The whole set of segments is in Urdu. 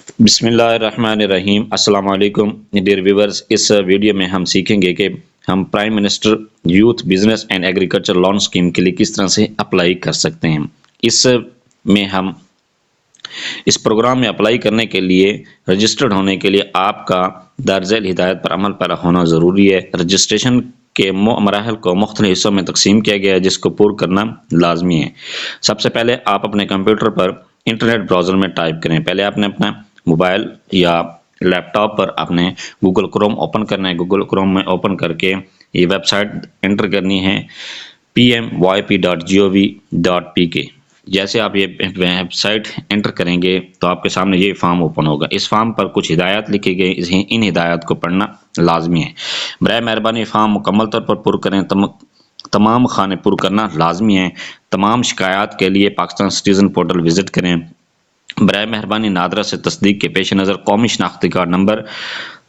بسم اللہ الرحمن الرحیم۔ السلام علیکم ڈیئر ویورز، اس ویڈیو میں ہم سیکھیں گے کہ ہم prime minister youth business and agriculture loan scheme کے لیے کس طرح سے اپلائی کر سکتے ہیں۔ اس پروگرام میں اپلائی کرنے کے لیے رجسٹرڈ ہونے کے لیے آپ کا درج ذیل ہدایت پر عمل پیرا ہونا ضروری ہے۔ رجسٹریشن کے مراحل کو مختلف حصوں میں تقسیم کیا گیا ہے جس کو پور کرنا لازمی ہے۔ سب سے پہلے آپ اپنے کمپیوٹر پر انٹرنیٹ براؤزر میں ٹائپ کریں۔ پہلے آپ نے اپنا موبائل یا لیپ ٹاپ پر اپنے گوگل کروم اوپن کرنا ہے۔ گوگل کروم میں اوپن کر کے یہ ویب سائٹ انٹر کرنی ہے pmyp.gov.pk۔ جیسے آپ یہ ویب سائٹ انٹر کریں گے تو آپ کے سامنے یہ فارم اوپن ہوگا۔ اس فارم پر کچھ ہدایات لکھی گئی، ان ہدایات کو پڑھنا لازمی ہے۔ برائے مہربانی فارم مکمل طور پر پر کریں، تمام خانے پر کرنا لازمی ہے۔ تمام شکایات کے لیے پاکستان سٹیزن پورٹل وزٹ کریں۔ برائے مہربانی نادرہ سے تصدیق کے پیش نظر قومی شناختی کارڈ نمبر،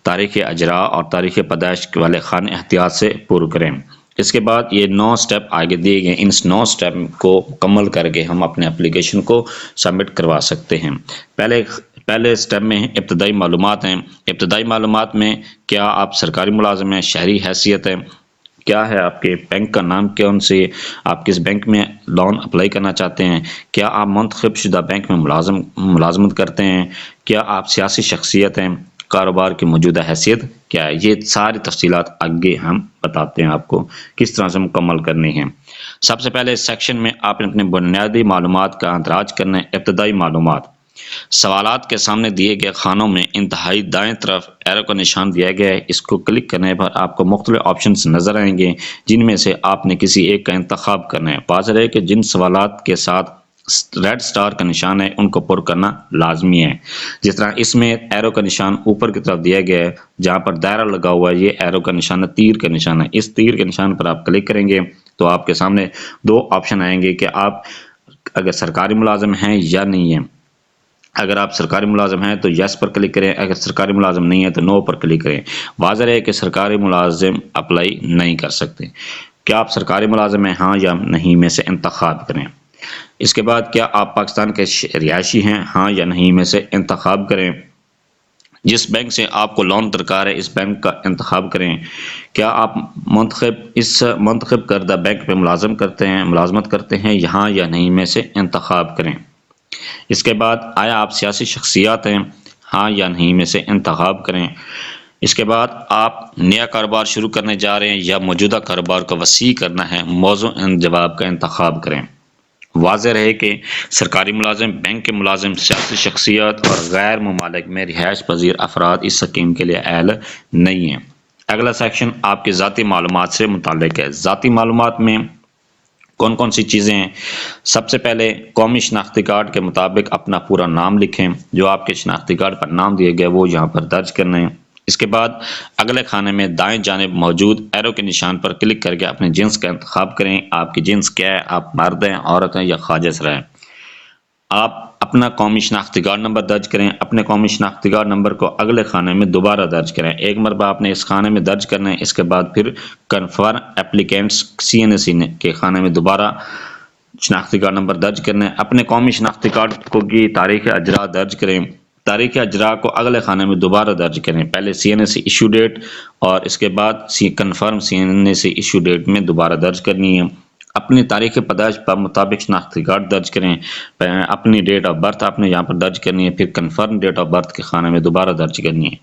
تاریخ اجرا اور تاریخ پیدائش والے خانے احتیاط سے پر کریں۔ اس کے بعد یہ 9 سٹیپ آگے دیے گئے، ان 9 سٹیپ کو مکمل کر کے ہم اپنے اپلیکیشن کو سبمٹ کروا سکتے ہیں۔ پہلے سٹیپ میں ابتدائی معلومات ہیں۔ ابتدائی معلومات میں کیا آپ سرکاری ملازم ہیں، شہری حیثیت ہے، کیا ہے آپ کے بینک کا نام، کون سے آپ کس بینک میں لون اپلائی کرنا چاہتے ہیں، کیا آپ منتخب شدہ بینک میں ملازمت کرتے ہیں، کیا آپ سیاسی شخصیت ہیں، کاروبار کی موجودہ حیثیت کیا ہے۔ یہ ساری تفصیلات آگے ہم بتاتے ہیں آپ کو کس طرح سے مکمل کرنی ہے۔ سب سے پہلے اس سیکشن میں آپ نے اپنے بنیادی معلومات کا اندراج کرنا ہے۔ ابتدائی معلومات، سوالات کے سامنے دیے گئے خانوں میں انتہائی دائیں طرف ایرو کا نشان دیا گیا ہے۔ اس کو کلک کرنے پر آپ کو مختلف آپشنز نظر آئیں گے جن میں سے آپ نے کسی ایک کا انتخاب کرنا ہے۔ واضح ہے کہ جن سوالات کے ساتھ ریڈ سٹار کا نشان ہے ان کو پر کرنا لازمی ہے۔ جس طرح اس میں ایرو کا نشان اوپر کی طرف دیا گیا ہے، جہاں پر دائرہ لگا ہوا ہے، یہ ایرو کا نشان ہے، تیر کا نشان ہے۔ اس تیر کے نشان پر آپ کلک کریں گے تو آپ کے سامنے 2 آپشن آئیں گے کہ آپ اگر سرکاری ملازم ہیں یا نہیں ہیں۔ اگر آپ سرکاری ملازم ہیں تو یس پر کلک کریں، اگر سرکاری ملازم نہیں ہے تو نو پر کلک کریں۔ واضح ہے کہ سرکاری ملازم اپلائی نہیں کر سکتے۔ کیا آپ سرکاری ملازم ہیں، ہاں یا نہیں میں سے انتخاب کریں۔ اس کے بعد کیا آپ پاکستان کے رہائشی ہیں، ہاں یا نہیں میں سے انتخاب کریں۔ جس بینک سے آپ کو لون درکار ہے اس بینک کا انتخاب کریں۔ کیا آپ منتخب کردہ بینک پہ ملازمت کرتے ہیں، ہاں یا نہیں میں سے انتخاب کریں۔ اس کے بعد آیا آپ سیاسی شخصیات ہیں، ہاں یا نہیں میں سے انتخاب کریں۔ اس کے بعد آپ نیا کاروبار شروع کرنے جا رہے ہیں یا موجودہ کاروبار کو وسیع کرنا ہے، موضوع جواب کا انتخاب کریں۔ واضح رہے کہ سرکاری ملازم، بینک کے ملازم، سیاسی شخصیات اور غیر ممالک میں رہائش پذیر افراد اس اسکیم کے لیے اہل نہیں ہیں۔ اگلا سیکشن آپ کے ذاتی معلومات سے متعلق ہے۔ ذاتی معلومات میں کون سی چیزیں ہیں؟ سب سے پہلے قومی شناختی کارڈ کے مطابق اپنا پورا نام لکھیں، جو آپ کے شناختی کارڈ پر نام دیے گئے وہ یہاں پر درج کرنا ہے۔ اس کے بعد اگلے خانے میں دائیں جانب موجود ایرو کے نشان پر کلک کر کے اپنے جنس کا انتخاب کریں۔ آپ کی جنس کیا ہے، آپ مرد ہیں، عورت ہیں یا خواجہ سرا ہیں۔ آپ اپنا قومی شناختی کارڈ نمبر درج کریں۔ اپنے قومی شناختی کارڈ نمبر کو اگلے خانے میں دوبارہ درج کریں۔ ایک مرتبہ آپ نے اس خانے میں درج کرنا ہے، اس کے بعد پھر کنفرم اپلیکینٹس CNSE کے خانے میں دوبارہ شناختی کارڈ نمبر درج کرنا ہے۔ اپنے قومی شناختی کارڈ کی تاریخ اجرا درج کریں۔ تاریخ اجرا کو اگلے خانے میں دوبارہ درج کریں، پہلے CNSE ایشو ڈیٹ اور اس کے بعد کنفرم CNSE ایشو ڈیٹ میں دوبارہ درج کرنی ہے۔ اپنی تاریخ پیدائش پر مطابق شناختی کارڈ درج کریں۔ اپنی ڈیٹ آف برتھ آپ نے یہاں پر درج کرنی ہے، پھر کنفرم ڈیٹ آف برتھ کے خانے میں دوبارہ درج کرنی ہے۔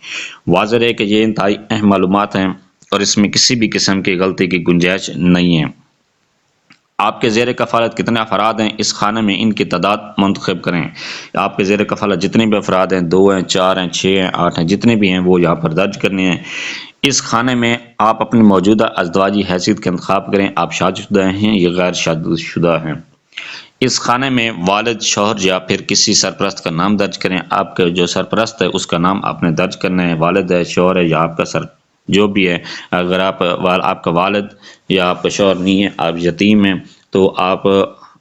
واضح ہے کہ یہ انتہائی اہم معلومات ہیں اور اس میں کسی بھی قسم کی غلطی کی گنجائش نہیں ہے۔ آپ کے زیر کفالت کتنے افراد ہیں، اس خانے میں ان کی تعداد منتخب کریں۔ آپ کے زیر کفالت جتنے بھی افراد ہیں، 2 ہیں، 4 ہیں، 6 ہیں، 8 ہیں، جتنے بھی ہیں وہ یہاں پر درج کرنے ہیں۔ اس خانے میں آپ اپنی موجودہ ازدواجی حیثیت کا انتخاب کریں، آپ شادی شدہ ہیں یا غیر شادی شدہ ہیں۔ اس خانے میں والد، شوہر یا پھر کسی سرپرست کا نام درج کریں۔ آپ کا جو سرپرست ہے اس کا نام آپ نے درج کرنا ہے، والد ہے، شوہر ہے یا آپ کا جو بھی ہے۔ اگر آپ کا والد یا آپ کا شوہر نہیں ہے، آپ یتیم ہیں، تو آپ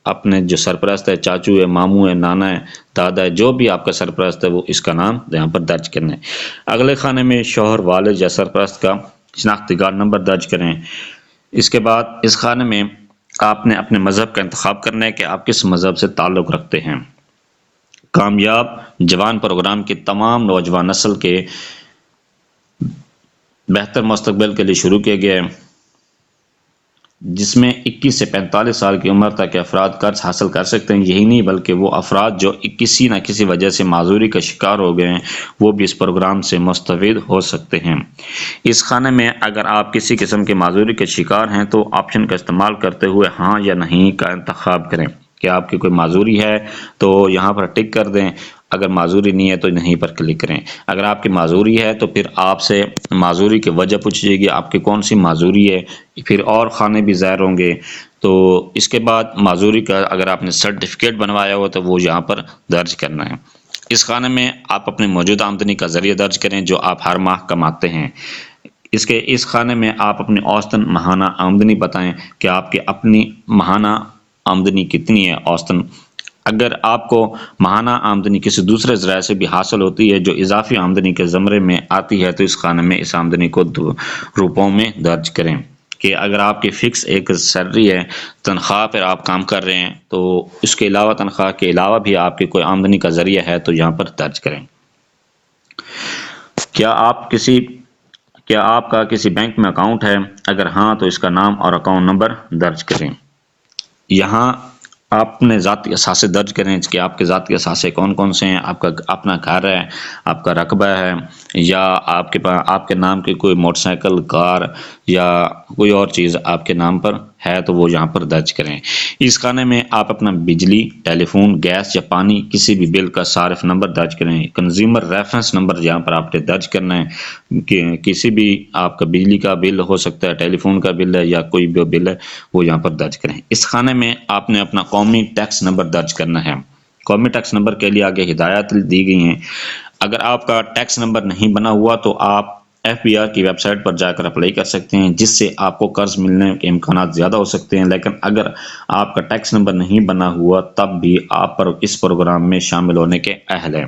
اپنے جو سرپرست ہے، چاچو ہے، ماموں ہے، نانا ہے، دادا ہے، جو بھی آپ کا سرپرست ہے وہ اس کا نام یہاں پر درج کرنا ہے۔ اگلے خانے میں شوہر، والد یا سرپرست کا شناختی کارڈ نمبر درج کریں۔ اس کے بعد اس خانے میں آپ نے اپنے مذہب کا انتخاب کرنا ہے کہ آپ کس مذہب سے تعلق رکھتے ہیں۔ کامیاب جوان پروگرام کی تمام نوجوان نسل کے بہتر مستقبل کے لیے شروع کیا گیا ہے، جس میں 21 سے 45 سال کی عمر تک کے افراد قرض حاصل کر سکتے ہیں۔ یہی نہیں بلکہ وہ افراد جو کسی نہ کسی وجہ سے معذوری کا شکار ہو گئے ہیں وہ بھی اس پروگرام سے مستفید ہو سکتے ہیں۔ اس خانے میں اگر آپ کسی قسم کی معذوری کے شکار ہیں تو آپشن کا استعمال کرتے ہوئے ہاں یا نہیں کا انتخاب کریں کہ آپ کی کوئی معذوری ہے تو یہاں پر ٹک کر دیں، اگر معذوری نہیں ہے تو نہیں پر کلک کریں۔ اگر آپ کی معذوری ہے تو پھر آپ سے معذوری کی وجہ پوچھی جائے گی، آپ کی کون سی معذوری ہے، پھر اور خانے بھی ظاہر ہوں گے۔ تو اس کے بعد معذوری کا اگر آپ نے سرٹیفکیٹ بنوایا ہو تو وہ یہاں پر درج کرنا ہے۔ اس خانے میں آپ اپنے موجودہ آمدنی کا ذریعہ درج کریں جو آپ ہر ماہ کماتے ہیں۔ اس خانے میں آپ اپنی اوسطاً ماہانہ آمدنی بتائیں کہ آپ کی اپنی ماہانہ آمدنی کتنی ہے اوسطاً۔ اگر آپ کو ماہانہ آمدنی کسی دوسرے ذرائع سے بھی حاصل ہوتی ہے جو اضافی آمدنی کے زمرے میں آتی ہے تو اس خانے میں اس آمدنی کو روپوں میں درج کریں کہ اگر آپ کی فکس ایک سیلری ہے، تنخواہ پر آپ کام کر رہے ہیں تو اس کے علاوہ تنخواہ کے علاوہ بھی آپ کی کوئی آمدنی کا ذریعہ ہے تو یہاں پر درج کریں۔ کیا آپ کا کسی بینک میں اکاؤنٹ ہے؟ اگر ہاں تو اس کا نام اور اکاؤنٹ نمبر درج کریں۔ یہاں آپ اپنے ذاتی اثاثے درج کریں کہ آپ کے ذاتی اثاثے کون کون سے ہیں، آپ کا اپنا گھر ہے، آپ کا رقبہ ہے، یا آپ کے نام کی کوئی موٹر سائیکل، کار یا کوئی اور چیز آپ کے نام پر ہے تو وہ یہاں پر درج کریں۔ اس خانے میں آپ اپنا بجلی، ٹیلی فون، گیس یا پانی کسی بھی بل کا صارف نمبر درج کریں۔ کنزیومر ریفرنس نمبر یہاں پر آپ نے درج کرنا ہے کہ کسی بھی آپ کا بجلی کا بل ہو سکتا ہے، ٹیلی فون کا بل ہے یا کوئی بھی بل ہے وہ یہاں پر درج کریں۔ اس خانے میں آپ نے اپنا قومی ٹیکس نمبر درج کرنا ہے۔ قومی ٹیکس نمبر کے لیے آگے ہدایات دی گئی ہیں۔ اگر آپ کا ٹیکس نمبر نہیں بنا ہوا تو آپ FBR کی ویب سائٹ پر جا کر اپلائی کر سکتے ہیں، جس سے آپ کو قرض ملنے کے امکانات زیادہ ہو سکتے ہیں، لیکن اگر آپ کا ٹیکس نمبر نہیں بنا ہوا تب بھی آپ پر اس پروگرام میں شامل ہونے کے اہل ہیں۔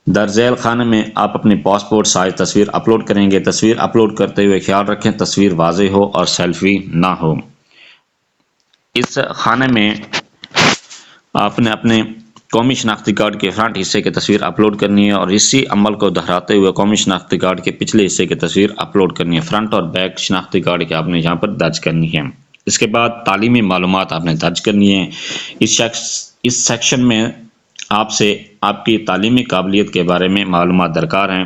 درج ذیل خانے میں آپ اپنی پاسپورٹ سائز تصویر اپلوڈ کریں گے۔ تصویر اپلوڈ کرتے ہوئے خیال رکھیں تصویر واضح ہو اور سیلفی نہ ہو۔ اس خانے میں آپ نے اپنے قومی شناختی کارڈ کے فرنٹ حصے کی تصویر اپلوڈ کرنی ہے اور اسی عمل کو دہراتے ہوئے قومی شناختی کارڈ کے پچھلے حصے کی تصویر اپلوڈ کرنی ہے۔ فرنٹ اور بیک شناختی کارڈ کے آپ نے یہاں پر درج کرنی ہے۔ اس کے بعد تعلیمی معلومات آپ نے درج کرنی ہے۔ اس سیکشن میں آپ سے آپ کی تعلیمی قابلیت کے بارے میں معلومات درکار ہیں۔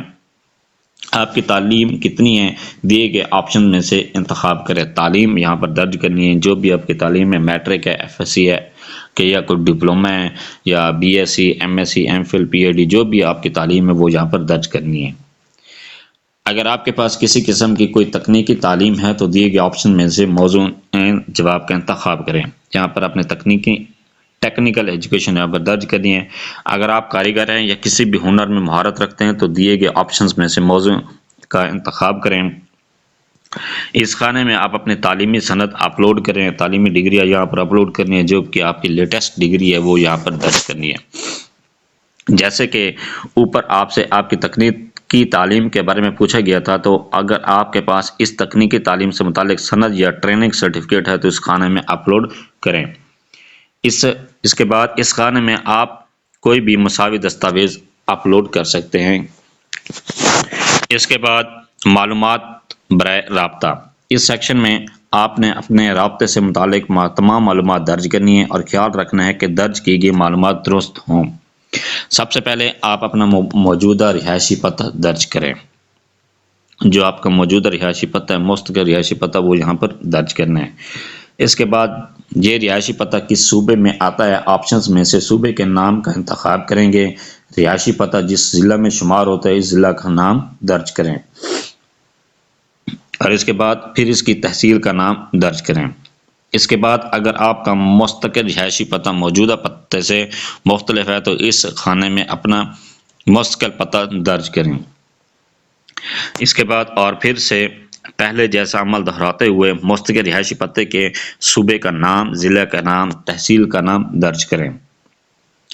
آپ کی تعلیم کتنی ہے، دیے گئے آپشن میں سے انتخاب کریں۔ تعلیم یہاں پر درج کرنی ہے، جو بھی آپ کی تعلیم ہے، میٹرک ہے، FSC ہے کہ یا کوئی ڈپلومہ ہے یا BSc، MSc، MPhil، PhD، جو بھی آپ کی تعلیم ہے وہ یہاں پر درج کرنی ہے۔ اگر آپ کے پاس کسی قسم کی کوئی تکنیکی تعلیم ہے تو دیے گئے آپشن میں سے موزوں جواب کا انتخاب کریں۔ یہاں پر اپنے ٹیکنیکل ایجوکیشن یہاں پر درج کرنی ہے۔ اگر آپ کاریگر ہیں یا کسی بھی ہنر میں مہارت رکھتے ہیں تو دیے گئے آپشنز میں سے موضوع کا انتخاب کریں۔ اس خانے میں آپ اپنے تعلیمی سند اپلوڈ کریں۔ تعلیمی ڈگریاں یہاں پر اپلوڈ کرنی ہے، جو کہ آپ کی لیٹسٹ ڈگری ہے وہ یہاں پر درج کرنی ہے۔ جیسے کہ اوپر آپ سے آپ کی تکنیکی تعلیم کے بارے میں پوچھا گیا تھا، تو اگر آپ کے پاس اس تکنیکی تعلیم سے متعلق سند یا ٹریننگ سرٹیفکیٹ ہے تو اس خانے میں اپلوڈ کریں۔ اس کے بعد اس خانے میں آپ کوئی بھی مساوی دستاویز اپلوڈ کر سکتے ہیں۔ اس کے بعد معلومات برائے رابطہ، اس سیکشن میں آپ نے اپنے رابطے سے متعلق تمام معلومات درج کرنی ہے اور خیال رکھنا ہے کہ درج کی گئی معلومات درست ہوں۔ سب سے پہلے آپ اپنا موجودہ رہائشی پتہ درج کریں۔ جو آپ کا موجودہ رہائشی پتہ ہے، مستقل رہائشی پتہ، وہ یہاں پر درج کرنا ہے۔ اس کے بعد یہ رہائشی پتہ کس صوبے میں آتا ہے، آپشنز میں سے صوبے کے نام کا انتخاب کریں گے۔ رہائشی پتہ جس ضلع میں شمار ہوتا ہے اس ضلع کا نام درج کریں اور اس کے بعد پھر اس کی تحصیل کا نام درج کریں۔ اس کے بعد اگر آپ کا مستقل رہائشی پتہ موجودہ پتے سے مختلف ہے تو اس خانے میں اپنا مستقل پتہ درج کریں۔ اس کے بعد اور پھر سے پہلے جیسا عمل دہراتے ہوئے مستقل رہائشی پتے کے صوبے کا نام، ضلع کا نام، تحصیل کا نام درج کریں۔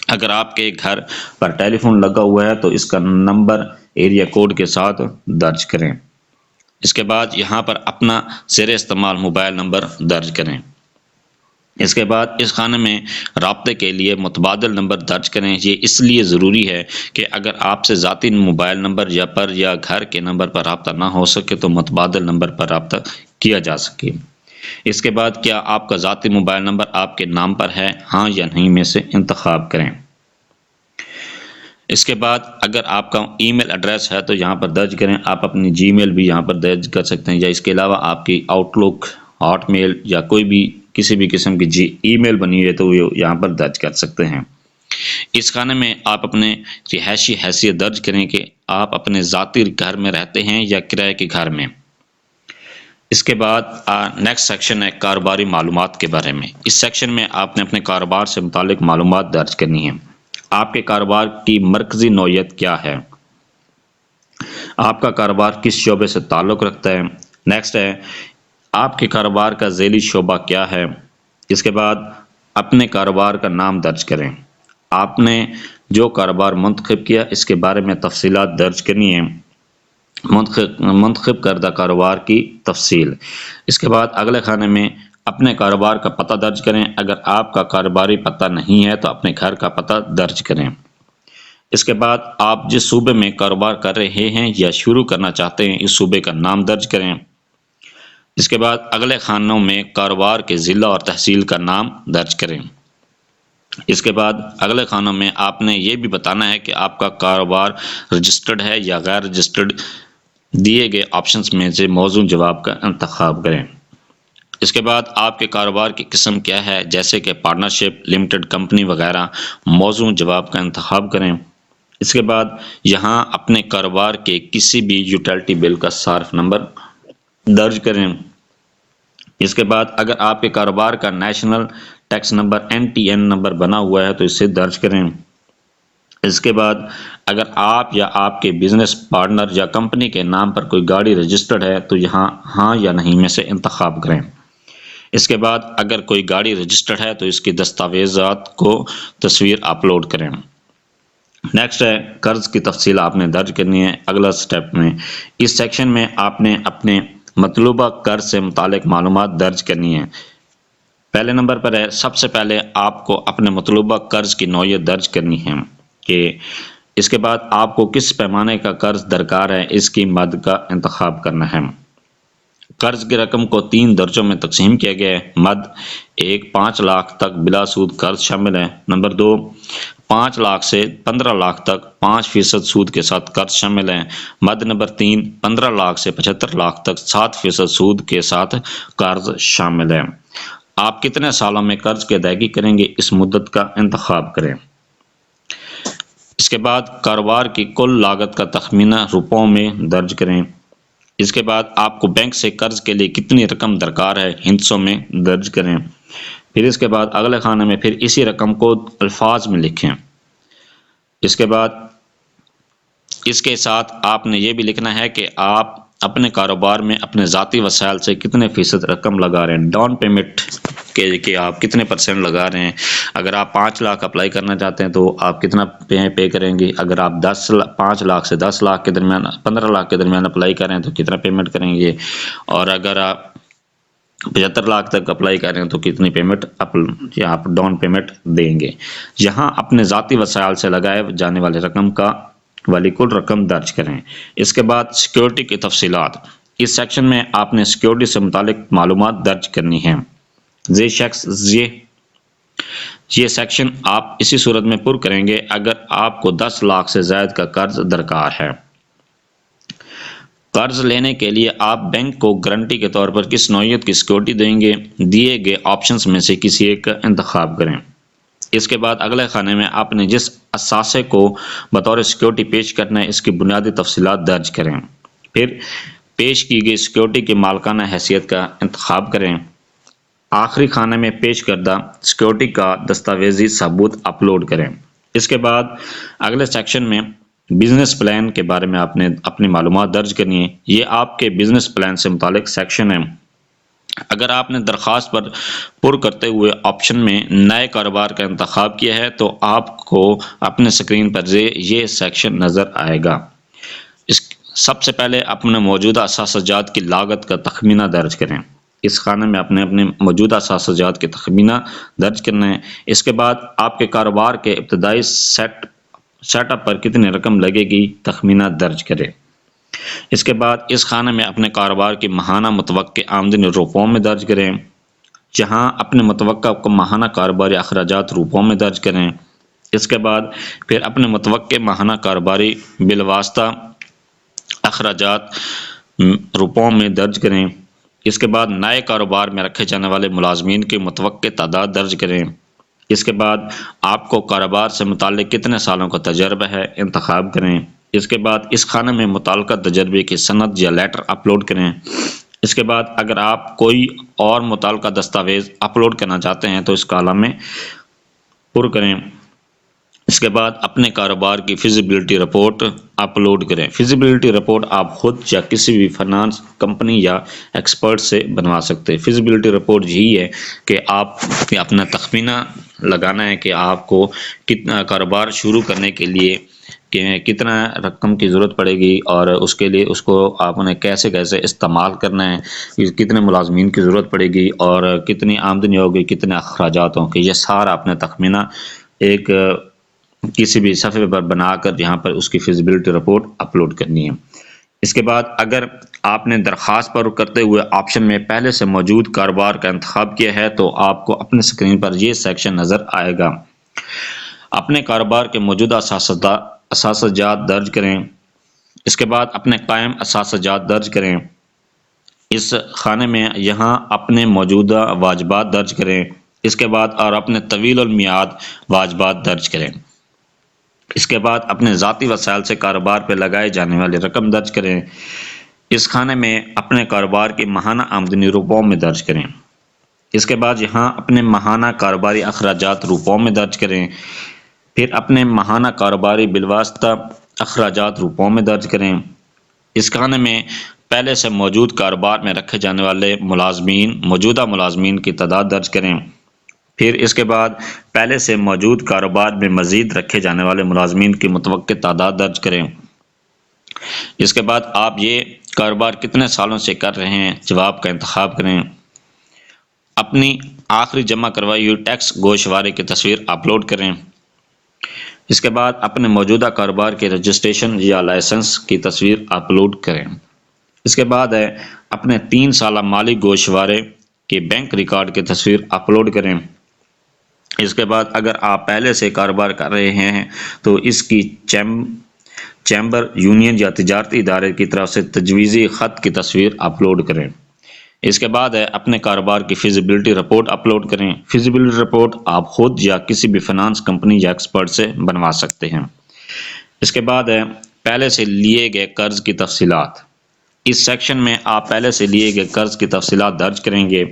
اگر آپ کے گھر پر ٹیلی فون لگا ہوا ہے تو اس کا نمبر ایریا کوڈ کے ساتھ درج کریں۔ اس کے بعد یہاں پر اپنا زیر استعمال موبائل نمبر درج کریں۔ اس کے بعد اس خانے میں رابطے کے لیے متبادل نمبر درج کریں۔ یہ اس لیے ضروری ہے کہ اگر آپ سے ذاتی موبائل نمبر یا گھر کے نمبر پر رابطہ نہ ہو سکے تو متبادل نمبر پر رابطہ کیا جا سکے۔ اس کے بعد کیا آپ کا ذاتی موبائل نمبر آپ کے نام پر ہے، ہاں یا نہیں میں سے انتخاب کریں۔ اس کے بعد اگر آپ کا ای میل ایڈریس ہے تو یہاں پر درج کریں۔ آپ اپنی جی میل بھی یہاں پر درج کر سکتے ہیں، یا اس کے علاوہ آپ کی آؤٹ لک، ہاٹ میل یا کوئی بھی کسی بھی قسم کی ای میل بنی ہوئی ہے تو وہ یہاں پر درج کر سکتے ہیں۔ اس خانے میں آپ اپنے رہائشی حیثیت درج کریں کہ آپ اپنے ذاتی گھر میں رہتے ہیں یا کرائے کے گھر میں۔ اس کے بعد نیکسٹ سیکشن ہے کاروباری معلومات کے بارے میں۔ اس سیکشن میں آپ نے اپنے کاروبار سے متعلق معلومات درج کرنی ہیں۔ آپ کے کاروبار کی مرکزی نوعیت کیا ہے، آپ کا کاروبار کس شعبے سے تعلق رکھتا ہے۔ نیکسٹ ہے آپ کے کاروبار کا ذیلی شعبہ کیا ہے۔ اس کے بعد اپنے کاروبار کا نام درج کریں۔ آپ نے جو کاروبار منتخب کیا اس کے بارے میں تفصیلات درج کرنی ہیں، منتخب کردہ کاروبار کی تفصیل۔ اس کے بعد اگلے خانے میں اپنے کاروبار کا پتہ درج کریں۔ اگر آپ کا کاروباری پتہ نہیں ہے تو اپنے گھر کا پتہ درج کریں۔ اس کے بعد آپ جس صوبے میں کاروبار کر رہے ہیں یا شروع کرنا چاہتے ہیں اس صوبے کا نام درج کریں۔ اس کے بعد اگلے خانوں میں کاروبار کے ضلع اور تحصیل کا نام درج کریں۔ اس کے بعد اگلے خانوں میں آپ نے یہ بھی بتانا ہے کہ آپ کا کاروبار رجسٹرڈ ہے یا غیر رجسٹرڈ۔ دیے گئے آپشنز میں سے موزوں جواب کا انتخاب کریں۔ اس کے بعد آپ کے کاروبار کی قسم کیا ہے، جیسے کہ پارٹنرشپ، لمیٹڈ کمپنی وغیرہ۔ موزوں جواب کا انتخاب کریں۔ اس کے بعد یہاں اپنے کاروبار کے کسی بھی یوٹیلٹی بل کا صارف نمبر درج کریں۔ اس کے بعد اگر آپ کے کاروبار کا national tax number NTN number بنا ہوا ہے تو اسے درج کریں۔ اس کے بعد اگر آپ یا آپ کے بزنس پارٹنر یا کمپنی کے نام پر کوئی گاڑی رجسٹرڈ ہے تو یہاں ہاں یا نہیں میں سے انتخاب کریں۔ اس کے بعد اگر کوئی گاڑی رجسٹرڈ ہے تو اس کی دستاویزات کو تصویر اپلوڈ کریں۔ نیکسٹ ہے قرض کی تفصیل آپ نے درج کرنی ہے اگلا سٹیپ میں۔ اس سیکشن میں آپ نے اپنے مطلوبہ قرض سے متعلق معلومات درج کرنی ہے۔ پہلے نمبر پر ہے سب سے پہلے آپ کو اپنے مطلوبہ قرض کی نوعیت درج کرنی ہے کہ اس کے بعد آپ کو کس پیمانے کا قرض درکار ہے، اس کی مد کا انتخاب کرنا ہے۔ قرض کی رقم کو 3 درجوں میں تقسیم کیا گیا ہے۔ مد 1 5 لاکھ تک بلا سود قرض شامل ہے۔ نمبر 2 5 لاکھ سے 15 لاکھ تک 5% سود کے ساتھ قرض شامل ہے۔ مد نمبر 3 15 لاکھ سے 75 لاکھ تک 7% سود کے ساتھ قرض شامل ہے۔ آپ کتنے سالوں میں قرض کی ادائیگی کریں گے، اس مدت کا انتخاب کریں۔ اس کے بعد کاروبار کی کل لاگت کا تخمینہ روپوں میں درج کریں۔ اس کے بعد آپ کو بینک سے قرض کے لیے کتنی رقم درکار ہے، ہندسوں میں درج کریں۔ پھر اس کے بعد اگلے خانے میں پھر اسی رقم کو الفاظ میں لکھیں۔ اس کے بعد اس کے ساتھ آپ نے یہ بھی لکھنا ہے کہ آپ اپنے کاروبار میں اپنے ذاتی وسائل سے کتنے فیصد رقم لگا رہے ہیں، ڈاؤن پیمنٹ کہ آپ کتنے % لگا رہے ہیں۔ اگر آپ 5 لاکھ اپلائی کرنا چاہتے ہیں تو آپ کتنا پے کریں گے۔ اگر آپ 5 لاکھ سے 10 لاکھ کے درمیان 15 لاکھ کے درمیان اپلائی کریں تو کتنا پیمنٹ کریں گے، اور اگر آپ 75 لاکھ تک اپلائی کریں تو کتنی پیمنٹ آپ ڈاؤن پیمنٹ دیں گے۔ یہاں اپنے ذاتی وسائل سے لگائے جانے والی رقم والی کل رقم درج کریں۔ اس کے بعد سیکیورٹی کی تفصیلات۔ اس سیکشن میں آپ نے سیکیورٹی سے متعلق معلومات درج کرنی ہیں۔ یہ سیکشن آپ اسی صورت میں پر کریں گے اگر آپ کو 10 لاکھ سے زائد کا قرض درکار ہے۔ قرض لینے کے لیے آپ بینک کو گارنٹی کے طور پر کس نوعیت کی سیکیورٹی دیں گے، دیے گئے آپشنز میں سے کسی ایک کا انتخاب کریں۔ اس کے بعد اگلے خانے میں آپ نے جس اثاثے کو بطور سیکیورٹی پیش کرنا ہے اس کی بنیادی تفصیلات درج کریں۔ پھر پیش کی گئی سیکیورٹی کی مالکانہ حیثیت کا انتخاب کریں۔ آخری خانے میں پیش کردہ سیکیورٹی کا دستاویزی ثبوت اپلوڈ کریں۔ اس کے بعد اگلے سیکشن میں بزنس پلان کے بارے میں آپ نے اپنی معلومات درج کرنی ہے۔ یہ آپ کے بزنس پلان سے متعلق سیکشن ہے۔ اگر آپ نے درخواست پر کرتے ہوئے آپشن میں نئے کاروبار کا انتخاب کیا ہے تو آپ کو اپنے سکرین پر یہ سیکشن نظر آئے گا۔ سب سے پہلے اپنے موجودہ اثاثہ جات کی لاگت کا تخمینہ درج کریں۔ اس خانے میں اپنے موجودہ اثاثہ جات کے تخمینہ درج کرنا ہے۔ اس کے بعد آپ کے کاروبار کے ابتدائی سیٹ اپ پر کتنی رقم لگے گی تخمینہ درج کریں۔ اس کے بعد اس خانے میں اپنے کاروبار کی ماہانہ متوقع آمدنی روپوں میں درج کریں، جہاں اپنے متوقع ماہانہ کاروباری اخراجات روپوں میں درج کریں۔ اس کے بعد پھر اپنے متوقع ماہانہ کاروباری بالواسطہ اخراجات روپوں میں درج کریں۔ اس کے بعد نئے کاروبار میں رکھے جانے والے ملازمین کی متوقع تعداد درج کریں۔ اس کے بعد آپ کو کاروبار سے متعلق کتنے سالوں کا تجربہ ہے انتخاب کریں۔ اس کے بعد اس خانے میں متعلقہ تجربے کی سند یا لیٹر اپلوڈ کریں۔ اس کے بعد اگر آپ کوئی اور متعلقہ دستاویز اپلوڈ کرنا چاہتے ہیں تو اس کالم میں پر کریں۔ اس کے بعد اپنے کاروبار کی فیزیبلٹی رپورٹ اپلوڈ کریں۔ فیزیبلٹی رپورٹ آپ خود یا کسی بھی فنانس کمپنی یا ایکسپرٹ سے بنوا سکتے ہیں۔ فیزیبلٹی رپورٹ یہی ہے کہ آپ اپنا تخمینہ لگانا ہے کہ آپ کو کتنا کاروبار شروع کرنے کے لیے کہ کتنا رقم کی ضرورت پڑے گی، اور اس کے لیے اس کو آپ نے کیسے استعمال کرنا ہے، کتنے ملازمین کی ضرورت پڑے گی، اور کتنی آمدنی ہوگی، کتنے اخراجات ہوں گے۔ یہ سارا اپنے تخمینہ ایک کسی بھی صفحے پر بنا کر یہاں پر اس کی فیزیبلٹی رپورٹ اپلوڈ کرنی ہے۔ اس کے بعد اگر آپ نے درخواست پر کرتے ہوئے آپشن میں پہلے سے موجود کاروبار کا انتخاب کیا ہے تو آپ کو اپنے اسکرین پر یہ سیکشن نظر آئے گا۔ اپنے کاروبار کے موجودہ اثاثہ جات درج کریں۔ اس کے بعد اپنے قائم اثاثہ جات درج کریں۔ اس خانے میں یہاں اپنے موجودہ واجبات درج کریں۔ اس کے بعد اور اپنے طویل المیعاد واجبات درج کریں۔ اس کے بعد اپنے ذاتی وسائل سے کاروبار پہ لگائے جانے والی رقم درج کریں۔ اس خانے میں اپنے کاروبار کی ماہانہ آمدنی روپوں میں درج کریں۔ اس کے بعد یہاں اپنے ماہانہ کاروباری اخراجات روپوں میں درج کریں۔ پھر اپنے ماہانہ کاروباری بالواسطہ اخراجات روپوں میں درج کریں۔ اس خانے میں پہلے سے موجود کاروبار میں رکھے جانے والے موجودہ ملازمین کی تعداد درج کریں۔ پھر اس کے بعد پہلے سے موجود کاروبار میں مزید رکھے جانے والے ملازمین کی متوقع تعداد درج کریں۔ اس کے بعد آپ یہ کاروبار کتنے سالوں سے کر رہے ہیں جواب کا انتخاب کریں۔ اپنی آخری جمع کروائی ہوئی ٹیکس گوشوارے کی تصویر اپلوڈ کریں۔ اس کے بعد اپنے موجودہ کاروبار کے رجسٹریشن یا لائسنس کی تصویر اپلوڈ کریں۔ اس کے بعد ہے اپنے 3 سالہ مالی گوشوارے کے بینک ریکارڈ کی تصویر اپلوڈ کریں۔ اس کے بعد اگر آپ پہلے سے کاروبار کر رہے ہیں تو اس کی چیمبر، یونین یا تجارتی ادارے کی طرف سے تجویزی خط کی تصویر اپلوڈ کریں۔ اس کے بعد ہے اپنے کاروبار کی فیزیبلٹی رپورٹ اپلوڈ کریں۔ فیزیبلٹی رپورٹ آپ خود یا کسی بھی فنانس کمپنی یا ایکسپرٹ سے بنوا سکتے ہیں۔ اس کے بعد ہے پہلے سے لیے گئے قرض کی تفصیلات۔ اس سیکشن میں آپ پہلے سے لیے گئے قرض کی تفصیلات درج کریں گے۔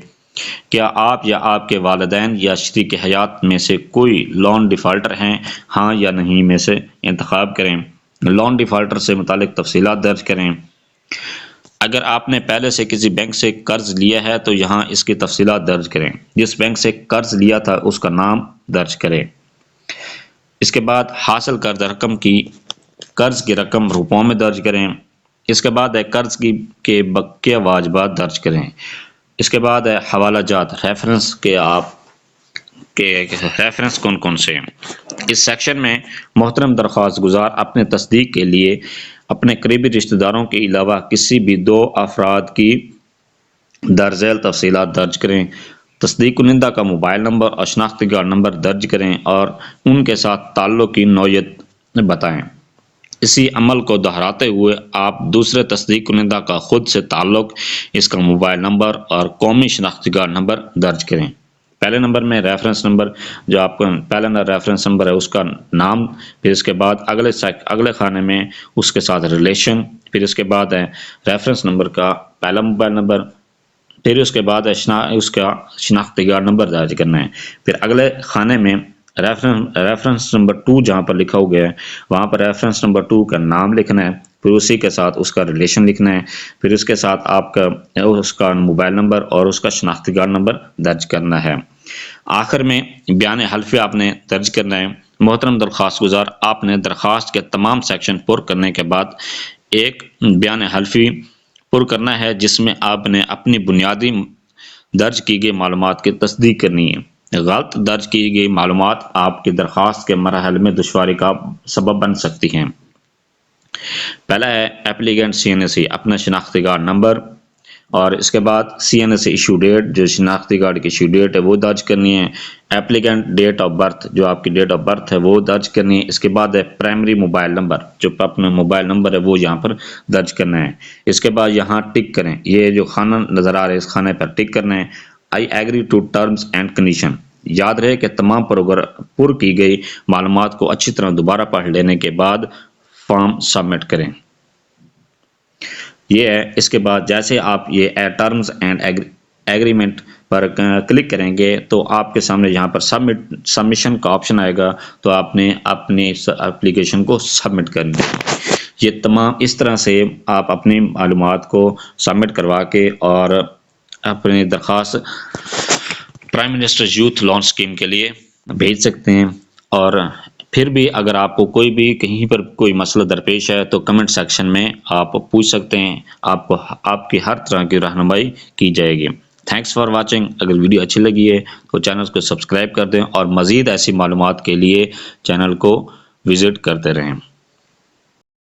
کیا آپ یا آپ کے والدین یا شریک حیات میں سے کوئی لون ڈیفالٹر ہیں؟ ہاں یا نہیں میں سے انتخاب کریں۔ لون ڈیفالٹر سے متعلق تفصیلات درج کریں۔ اگر آپ نے پہلے سے کسی بینک سے قرض لیا ہے تو یہاں اس کی تفصیلات درج کریں۔ جس بینک سے قرض لیا تھا اس کا نام درج کریں۔ اس کے بعد حاصل کردہ قرض کی رقم روپوں میں درج کریں۔ اس کے بعد ہے قرض کے بقیہ واجبات درج کریں۔ اس کے بعد ہے حوالہ جات ریفرنس کے آپ کے ریفرنس کون کون سے ہیں۔ اس سیکشن میں محترم درخواست گزار اپنے تصدیق کے لیے اپنے قریبی رشتہ داروں کے علاوہ کسی بھی 2 افراد کی درج ذیل تفصیلات درج کریں۔ تصدیق کنندہ کا موبائل نمبر اور شناختی کارڈ نمبر درج کریں اور ان کے ساتھ تعلق کی نوعیت بتائیں۔ اسی عمل کو دہراتے ہوئے آپ دوسرے تصدیق کنندہ کا خود سے تعلق، اس کا موبائل نمبر اور قومی شناختی کارڈ نمبر درج کریں۔ پہلے نمبر میں ریفرنس نمبر، جو آپ کا پہلا ریفرنس نمبر ہے اس کا نام، پھر اس کے بعد اگلے خانے میں اس کے ساتھ ریلیشن، پھر اس کے بعد ہے ریفرنس نمبر کا پہلا موبائل نمبر، پھر اس کے بعد ہے اس کا شناختی کارڈ نمبر درج کرنا ہے۔ پھر اگلے خانے میں ریفرنس نمبر 2 جہاں پر لکھا ہو گیا ہے وہاں پر ریفرنس نمبر 2 کا نام لکھنا ہے، پھر اسی کے ساتھ اس کا ریلیشن لکھنا ہے، پھر اس کے ساتھ آپ کا اس کا موبائل نمبر اور اس کا شناختی کارڈ نمبر درج کرنا ہے۔ آخر میں بیان حلفی آپ نے درج کرنا ہے۔ محترم درخواست گزار آپ نے درخواست کے تمام سیکشن پر کرنے کے بعد ایک بیان حلفی پر کرنا ہے جس میں آپ نے اپنی بنیادی درج کی گئی معلومات کی تصدیق کرنی ہے۔ غلط درج کی گئی معلومات آپ کی درخواست کے مراحل میں دشواری کا سبب بن سکتی ہیں۔ پہلا ہے ایپلیکینٹ CNSE اپنا شناختی کارڈ نمبر، اور اس کے بعد CNSE ایشو ڈیٹ، جو شناختی کارڈ کی ایشو ڈیٹ ہے وہ درج کرنی ہے۔ ایپلیکینٹ ڈیٹ آف برتھ، جو آپ کی ڈیٹ آف برتھ ہے وہ درج کرنی ہے۔ اس کے بعد ہے پرائمری موبائل نمبر، جو اپنا موبائل نمبر ہے وہ یہاں پر درج کرنا ہے۔ اس کے بعد یہاں ٹک کریں، یہ جو خانہ نظر آ رہا ہے اس خانے پر ٹک کرنا ہے۔ I agree to terms and condition. یاد رہے کہ تمام پر کی گئی معلومات کو اچھی طرح دوبارہ پڑھ لینے کے بعد فارم سبمٹ کریں۔ یہ ہے۔ اس کے بعد جیسے آپ یہ terms and agreement per click کریں گے تو آپ کے سامنے یہاں پر سبمیشن کا آپشن آئے گا، تو آپ نے اپنی اپلیکیشن کو سبمٹ کرنا ہے۔ یہ تمام اس طرح سے آپ اپنی معلومات کو سبمٹ کروا کے اور اپنی درخواست prime minister youth loan scheme کے لیے بھیج سکتے ہیں۔ اور پھر بھی اگر آپ کو کوئی بھی کہیں پر کوئی مسئلہ درپیش ہے تو کمنٹ سیکشن میں آپ پوچھ سکتے ہیں، آپ کی ہر طرح کی رہنمائی کی جائے گی۔ Thanks for watching. اگر ویڈیو اچھی لگی ہے تو چینل کو سبسکرائب کر دیں اور مزید ایسی معلومات کے لیے چینل کو وزٹ کرتے رہیں۔